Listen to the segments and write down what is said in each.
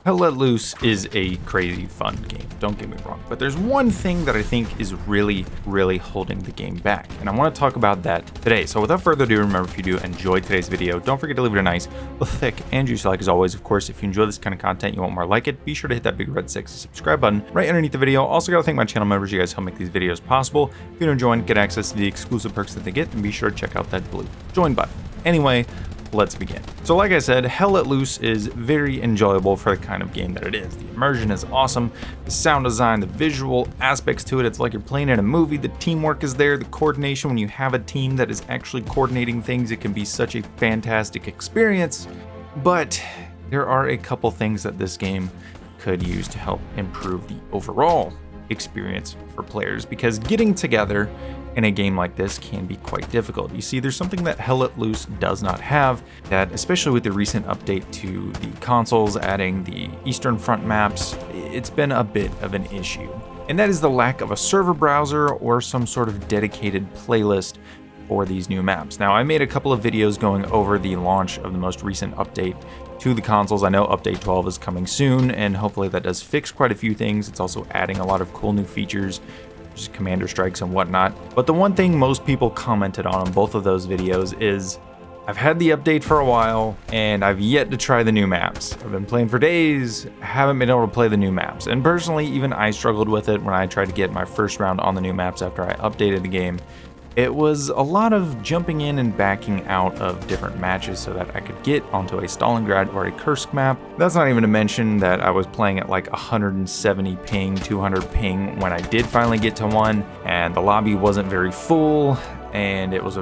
Hell Let Loose is a crazy fun game, don't get me wrong, but there's one thing that I think is really holding the game back, and I want to talk about that today. So without further ado, remember, if you do enjoy today's video, don't forget to leave it a nice, thick, and juicy like as always. Of course, if you enjoy this kind of content, you want more like it, be sure to hit that big red sexy subscribe button right underneath the video. Also gotta thank my channel members, you guys help make these videos possible. If you don't join, get access to the exclusive perks that they get, and be sure to check out that blue join button. Anyway, let's begin. So like I said, Hell Let Loose is very enjoyable for the kind of game that it is. The immersion is awesome, the sound design, the visual aspects to it, it's like you're playing in a movie, the teamwork is there, the coordination, when you have a team that is actually coordinating things, it can be such a fantastic experience. But there are a couple things that this game could use to help improve the overall experience for players, because getting together in a game like this can be quite difficult. You see, there's something that Hell Let Loose does not have, that especially with the recent update to the consoles, adding the Eastern Front maps, it's been a bit of an issue. And that is the lack of a server browser or some sort of dedicated playlist for these new maps. Now, I made a couple of videos going over the launch of the most recent update to the consoles. I know update 12 is coming soon, and hopefully that does fix quite a few things. It's also adding a lot of cool new features, just commander strikes and whatnot. But the one thing most people commented on both of those videos is, I've had the update for a while and I've yet to try the new maps. I've been playing for days, haven't been able to play the new maps. And personally, even I struggled with it when I tried to get my first round on the new maps after I updated the game. It was a lot of jumping in and backing out of different matches so that I could get onto a Stalingrad or a Kursk map. That's not even to mention that I was playing at like 170 ping, 200 ping when I did finally get to one, and the lobby wasn't very full, and it was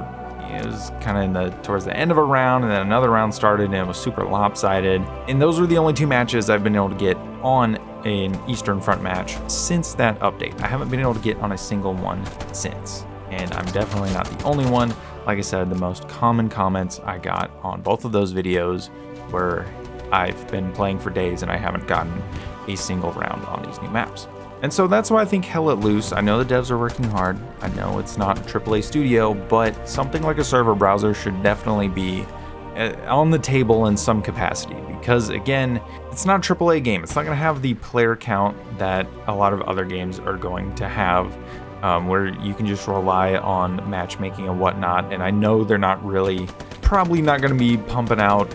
kind of towards the end of a round, and then another round started and it was super lopsided. And those were the only two matches I've been able to get on an Eastern Front match since that update. I haven't been able to get on a single one since. And I'm definitely not the only one. Like I said, the most common comments I got on both of those videos were, I've been playing for days and I haven't gotten a single round on these new maps. And so that's why I think Hell Let Loose, I know the devs are working hard, I know it's not a AAA studio, but something like a server browser should definitely be on the table in some capacity, because again, it's not a AAA game. It's not going to have the player count that a lot of other games are going to have, where you can just rely on matchmaking and whatnot. And I know they're probably not going to be pumping out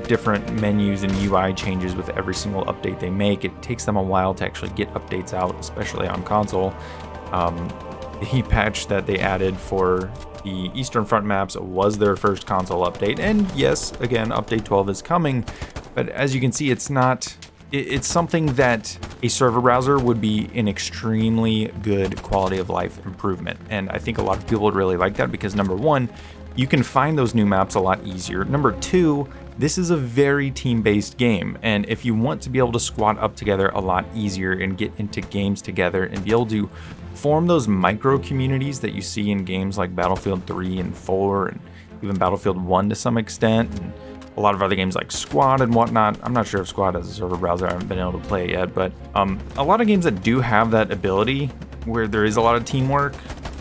different menus and UI changes with every single update they make. It takes them a while to actually get updates out, especially on console. The patch that they added for the Eastern Front maps was their first console update. And yes, again, update 12 is coming, but as you can see, it's something that a server browser would be an extremely good quality of life improvement. And I think a lot of people would really like that because, number one, you can find those new maps a lot easier. Number two, this is a very team-based game. And if you want to be able to squad up together a lot easier and get into games together and be able to form those micro communities that you see in games like Battlefield 3 and 4 and even Battlefield 1 to some extent, and a lot of other games like Squad and whatnot. I'm not sure if Squad has a server browser, I haven't been able to play it yet, but a lot of games that do have that ability where there is a lot of teamwork,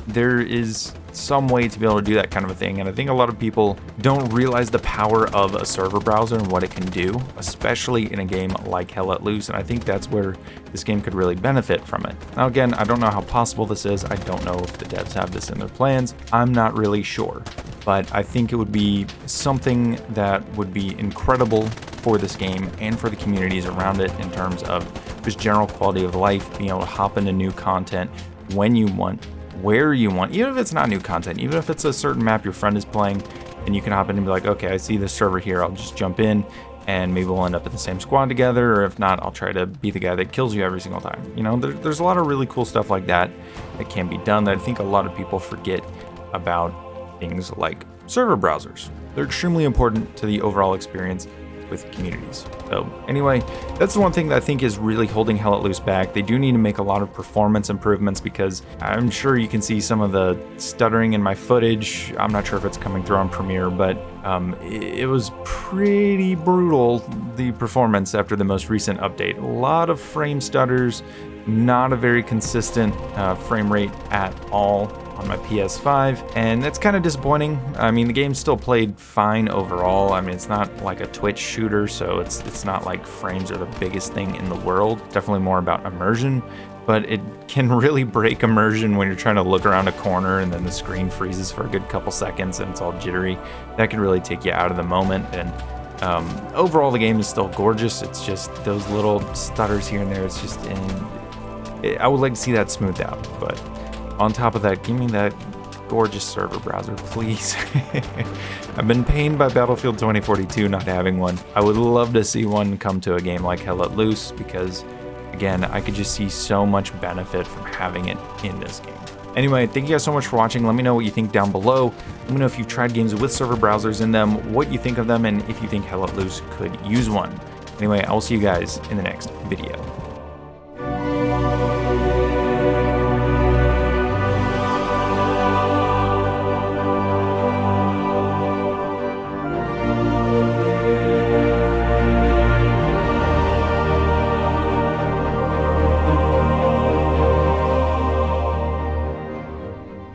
there is some way to be able to do that kind of a thing. And I think a lot of people don't realize the power of a server browser and what it can do, especially in a game like Hell Let Loose. And I think that's where this game could really benefit from it. Now again, I don't know how possible this is. I don't know if the devs have this in their plans. I'm not really sure, but I think it would be something that would be incredible for this game and for the communities around it in terms of just general quality of life, being able to hop into new content when you want, where you want, even if it's not new content, even if it's a certain map your friend is playing and you can hop in and be like, okay, I see this server here, I'll just jump in and maybe we'll end up in the same squad together, or if not, I'll try to be the guy that kills you every single time. You know, there's a lot of really cool stuff like that that can be done that I think a lot of people forget about things like server browsers. They're extremely important to the overall experience with communities. So anyway, that's the one thing that I think is really holding Hell Let Loose back. They do need to make a lot of performance improvements, because I'm sure you can see some of the stuttering in my footage. I'm not sure if it's coming through on Premiere, but it was pretty brutal, the performance after the most recent update. A lot of frame stutters, not a very consistent frame rate at all on my PS5, and that's kind of disappointing. I mean, the game still played fine overall. I mean, it's not like a Twitch shooter, so it's not like frames are the biggest thing in the world. Definitely more about immersion, but it can really break immersion when you're trying to look around a corner and then the screen freezes for a good couple seconds and it's all jittery. That can really take you out of the moment. And overall, the game is still gorgeous. It's just those little stutters here and there. It's just, I would like to see that smoothed out. But on top of that, give me that gorgeous server browser, please. I've been pained by Battlefield 2042 not having one. I would love to see one come to a game like Hell Let Loose, because again, I could just see so much benefit from having it in this game. Anyway, thank you guys so much for watching. Let me know what you think down below. Let me know if you've tried games with server browsers in them, what you think of them, and if you think Hell Let Loose could use one. Anyway, I will see you guys in the next video.